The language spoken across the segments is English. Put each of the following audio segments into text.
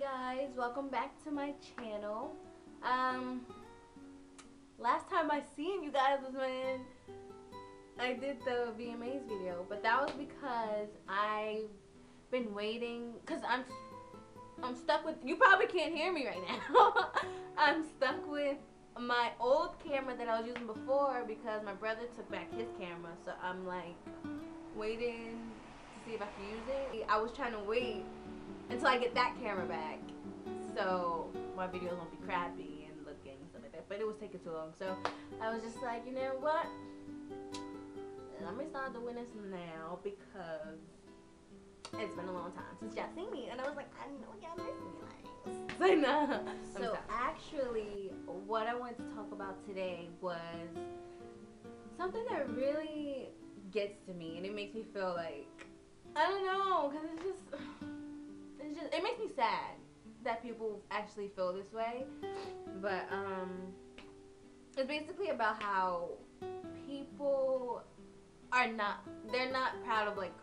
guys, welcome back to my channel. Last time I seen you guys was when I did the VMAs video, but that was because I've been waiting, cause I'm stuck with, you probably can't hear me right now. I'm stuck with my old camera that I was using before because my brother took back his camera, so I'm like waiting to see if I can use it. I was trying to wait until I get that camera back, so my videos won't be crappy and looking and stuff like that, but it was taking too long, so I was just like, you know what, let me start doing this now because it's been a long time since y'all seen me, and I was like, I know y'all miss me, like, I know. So actually, what I wanted to talk about today was something that really gets to me, and it makes me feel like, I don't know, because it makes me sad that people actually feel this way. But it's basically about how people they're not proud of like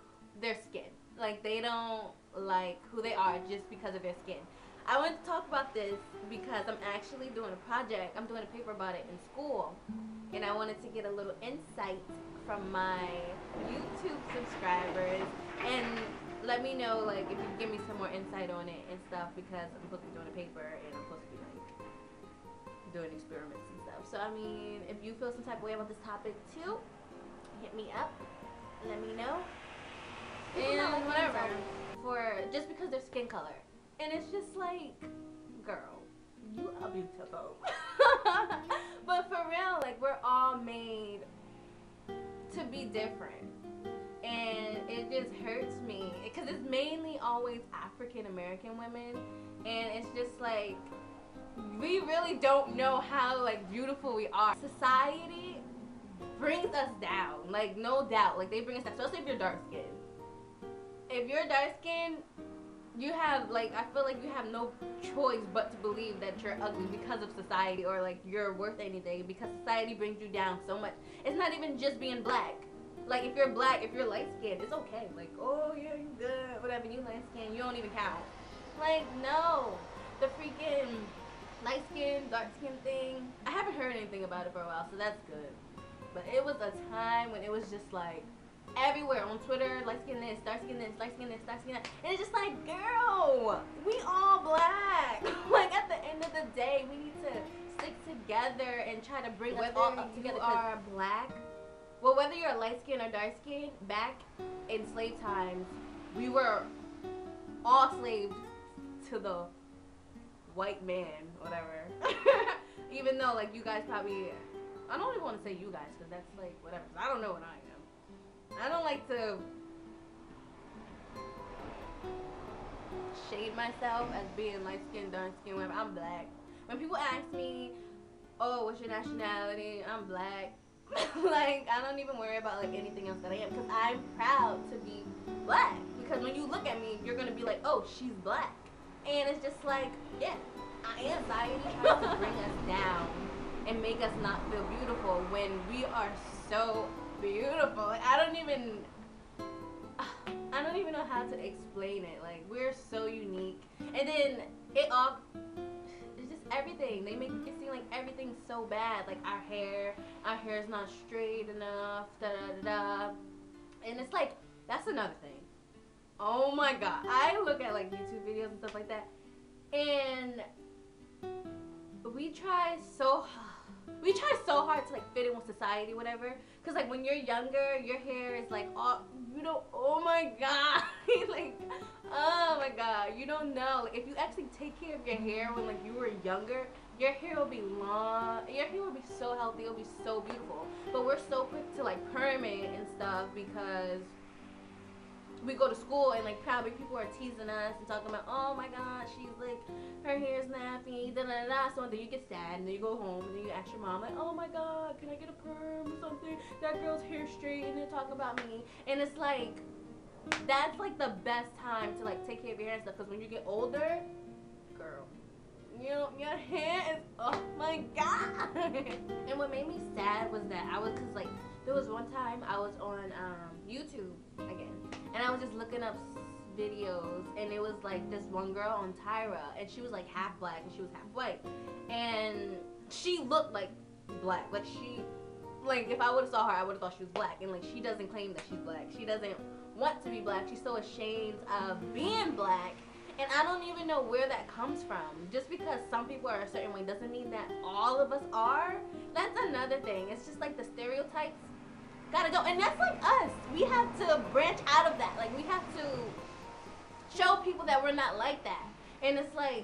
their skin. Like they don't like who they are just because of their skin. I wanted to talk about this because I'm actually doing a project. I'm doing a paper about it in school, and I wanted to get a little insight from my YouTube subscribers and let me know like if you can give me some more insight on it and stuff, because I'm supposed to be doing a paper and I'm supposed to be like doing experiments and stuff. So I mean, if you feel some type of way about this topic too, hit me up, let me know. And whatever, for just because their skin color, and it's just like, girl, you are beautiful. But for real, like we're all made to be different, and it just hurts me because it's mainly always African American women, and it's just like we really don't know how like beautiful we are. Society brings us down, like no doubt, like they bring us down, especially if you're dark skinned. If you're dark skinned, you have like, I feel like you have no choice but to believe that you're ugly because of society, or like you're worth anything because society brings you down so much. It's not even just being black. Like if you're black, if you're light skinned, it's okay. Like, oh yeah, you good, whatever, you light skinned, you don't even count. Like no, the freaking light skin, dark skin thing, I haven't heard anything about it for a while, so that's good. But it was a time when it was just like everywhere on Twitter, light skin this, dark skin this, light skin this, dark skin that. And it's just like, girl, we all black. Like at the end of the day, we need to stick together and try to bring us all up together. Whether you are black, well, whether you're light skin or dark skin, back in slave times, we were all slaves to the white man, whatever. Even though like you guys probably, I don't even want to say you guys because that's like whatever, I don't know what I am. I don't like to shade myself as being light skinned, dark skinned, whatever. I'm black. When people ask me, oh, what's your nationality? I'm black. Like, I don't even worry about like anything else that I am, because I'm proud to be black. Because when you look at me, you're going to be like, oh, she's black. And it's just like, yeah, I am. Society trying to bring us down and make us not feel beautiful when we are so beautiful. Like, I don't even know how to explain it. Like, we're so unique, and then it's just everything. They make it seem like everything's so bad. Like our hair is not straight enough, da da da. And it's like, that's another thing. Oh my god, I look at like YouTube videos and stuff like that, and we try so hard to like fit in with society, whatever. Cause like when you're younger, your hair is like, oh, you don't, oh my god, like, oh my god, you don't know. Like if you actually take care of your hair when like you were younger, your hair will be long, your hair will be so healthy, it'll be so beautiful. But we're so quick to like perm it and stuff because we go to school and like probably people are teasing us and talking about, oh my god, she's like, her hair's nappy, da da da. So then you get sad and then you go home and then you ask your mom like, oh my god, can I get a perm or something? That girl's hair straight, and they talk about me. And it's like, that's like the best time to like take care of your hair and stuff, because when you get older, girl, you know, your hair is, oh my god. And what made me sad was that cause like there was one time I was on YouTube again, and I was just looking up videos, and it was like this one girl on Tyra, and she was like half black and she was half white, and she looked like black. Like she, like if I would have saw her, I would have thought she was black. And like she doesn't claim that she's black. She doesn't want to be black. She's so ashamed of being black. And I don't even know where that comes from. Just because some people are a certain way doesn't mean that all of us are. That's another thing. It's just like the stereotypes gotta go. And that's like us. We have to branch out of that. Like we have to show people that we're not like that. And it's like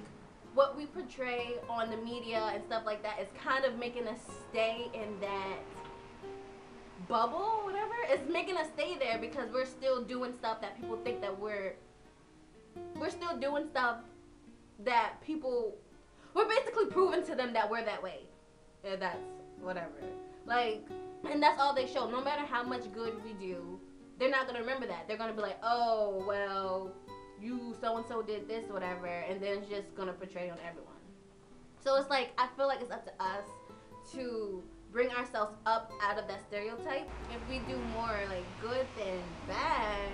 what we portray on the media and stuff like that is kind of making us stay in that bubble, whatever. It's making us stay there because we're still doing stuff that people think that we're still doing stuff that people, we're basically proving to them that we're that way. Yeah, that's whatever. Like, and that's all they show. No matter how much good we do, they're not gonna remember that. They're gonna be like, oh, well, you so-and-so did this, whatever, and then it's just gonna portray on everyone. So it's like, I feel like it's up to us to bring ourselves up out of that stereotype. If we do more like good than bad,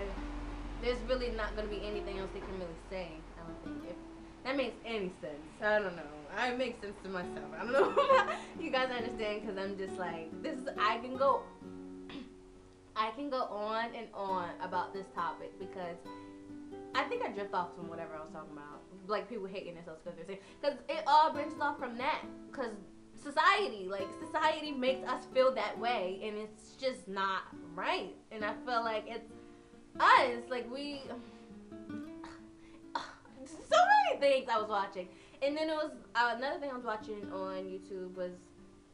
there's really not going to be anything else they can really say, I don't think. If that makes any sense. I don't know. I make sense to myself. I don't know if you guys understand, because I'm just like, this is, I can go on and on about this topic because I think I drift off from whatever I was talking about. Like people hating themselves because they're saying, because it all branches off from that. Because society makes us feel that way, and it's just not right. And I feel like it's us, like we, so many things I was watching. And then it was another thing I was watching on YouTube was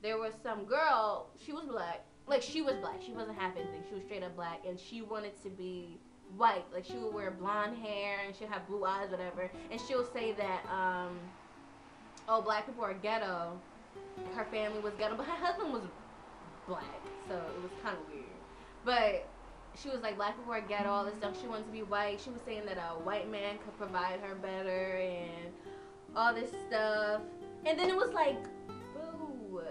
there was some girl, she was black, like she was black, she wasn't half anything, she was straight up black, and she wanted to be white. Like she would wear blonde hair and she'd have blue eyes, whatever, and she'll say that oh, black people are ghetto, her family was ghetto, but her husband was black, so it was kind of weird. But she was like, black people are ghetto, all this stuff. She wanted to be white. She was saying that a white man could provide her better and all this stuff. And then it was like, boo.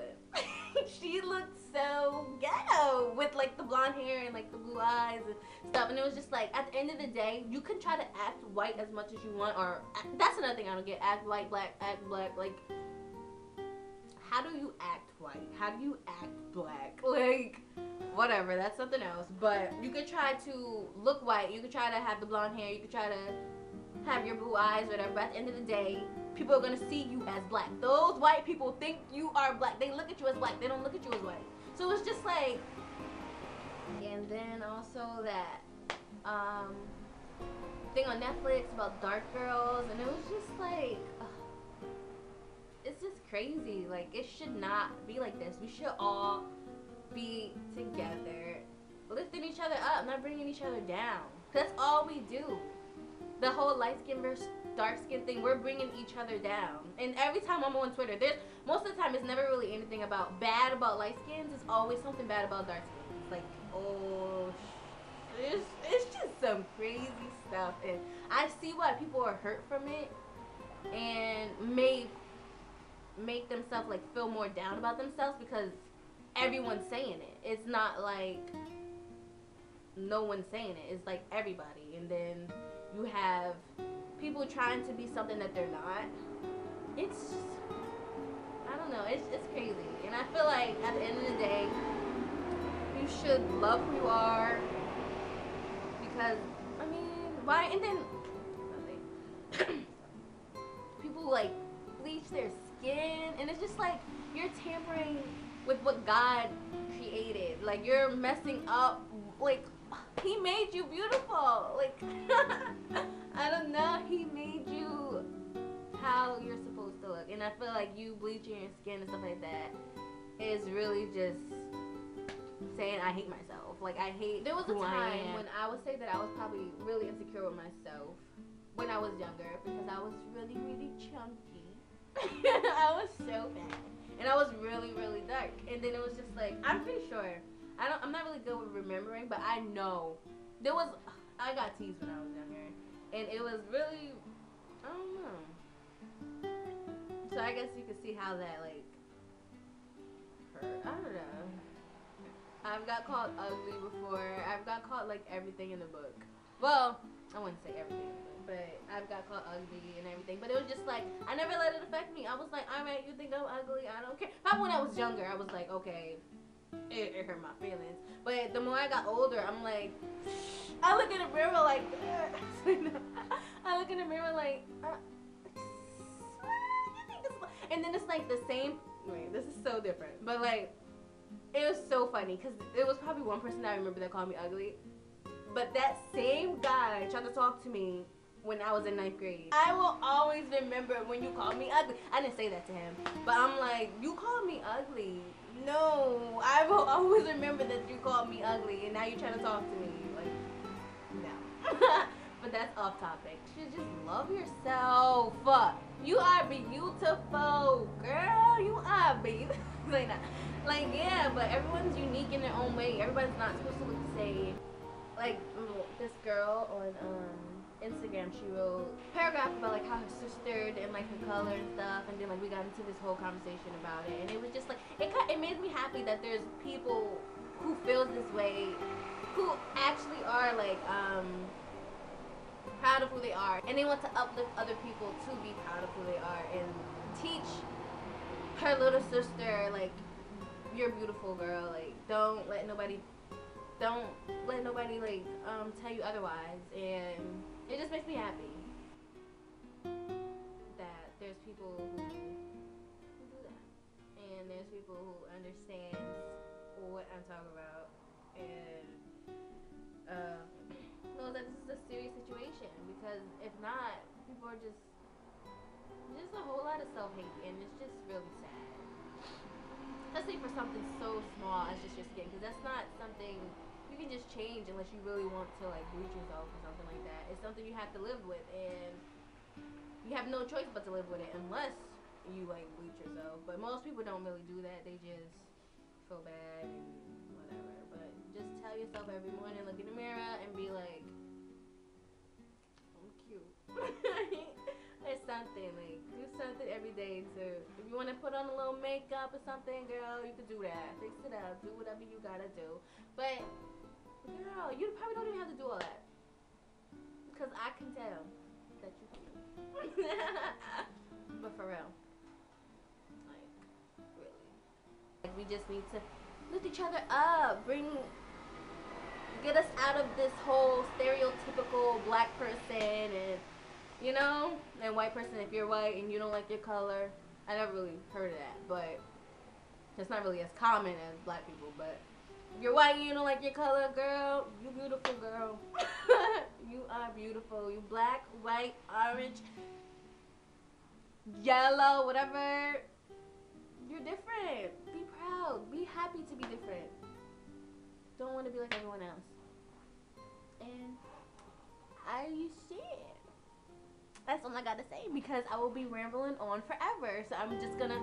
She looked so ghetto with like the blonde hair and like the blue eyes and stuff. And it was just like, at the end of the day, you can try to act white as much as you want, or that's another thing I don't get. Act white, black, act black. Like, how do you act white? How do you act black? Like, whatever, that's something else. But you could try to look white, you could try to have the blonde hair, you could try to have your blue eyes, whatever, but at the end of the day, people are going to see you as black. Those white people think you are black. They look at you as black. They don't look at you as white. So it's just like, and then also that thing on Netflix about dark girls, and it was just like, it's just crazy. Like, it should not be like this. We should all be together, lifting each other up, not bringing each other down. That's all we do. The whole light skin versus dark skin thing, we're bringing each other down. And every time I'm on Twitter, there's, most of the time it's never really anything about bad about light skins. It's always something bad about dark skin. It's like, oh, it's just some crazy stuff. And I see why people are hurt from it and make themselves like feel more down about themselves, because everyone's saying it. It's not like no one's saying it. It's like everybody. And then you have people trying to be something that they're not. It's, I don't know, it's crazy. And I feel like at the end of the day, you should love who you are, because, I mean, why? And then people like bleach their skin, and it's just like you're tampering with what God created. Like, you're messing up, like, he made you beautiful. Like, I don't know, he made you how you're supposed to look. And I feel like you bleaching your skin and stuff like that is really just saying I hate myself. Like, I hate. There was a time when I would say that I was probably really insecure with myself when I was younger, because I was really, really chunky. I was so fat, and I was really, really dark. And then it was just like, I'm pretty sure, I'm not really good with remembering, but I know there was, I got teased when I was younger, and it was really, I don't know. So I guess you can see how that like hurt. I don't know. I've got called ugly before. I've got called like everything in the book. Well, I wouldn't say everything, but I've got called ugly and everything. But it was just like, I never let it affect me. I was like, alright, you think I'm ugly? I don't care. Probably when I was younger, I was like, okay, it hurt my feelings. But the more I got older, I'm like, I look in the mirror like, I look in the mirror like, and then it's like the same. Wait, this is so different. But like, it was so funny because it was probably one person that I remember that called me ugly. But that same guy tried to talk to me when I was in 9th grade. I will always remember when you called me ugly. I didn't say that to him, but I'm like, you called me ugly. No, I will always remember that you called me ugly, and now you're trying to talk to me. Like, no. But that's off topic. You should just love yourself. You are beautiful, girl. You are beautiful. Like, yeah, but everyone's unique in their own way. Everybody's not supposed to look the same. Like, this girl on Instagram, she wrote a paragraph about like how her sister didn't like her color and stuff, and then like we got into this whole conversation about it, and it was just like it made me happy that there's people who feel this way, who actually are like proud of who they are, and they want to uplift other people to be proud of who they are and teach her little sister like, you're beautiful, girl. Like, don't let nobody like tell you otherwise. And it just makes me happy that there's people who do that, and there's people who understand what I'm talking about, and know that this is a serious situation, because if not, people are just a whole lot of self-hate, and it's just really sad, especially for something so small as just your skin, because that's not something you can just change unless you really want to like bleach yourself or something like that. It's something you have to live with, and you have no choice but to live with it unless you like bleach yourself. But most people don't really do that. They just feel bad and whatever. But just tell yourself every morning, look in the mirror and be like, I'm cute. It's something, like, do something every day. So if you want to put on a little makeup or something, girl, you can do that. Fix it up, do whatever you gotta do. But girl, you probably don't even have to do all that, because I can tell that you can. But for real, like, really, like, we just need to lift each other up, get us out of this whole stereotypical black person and white person. If you're white and you don't like your color, I never really heard of that, but it's not really as common as black people. But if you're white and you don't like your color, girl, you beautiful, girl. You are beautiful. You black, white, orange, yellow, whatever. You're different. Be proud. Be happy to be different. Don't want to be like everyone else. And I see it. That's all I gotta say, because I will be rambling on forever. So I'm just gonna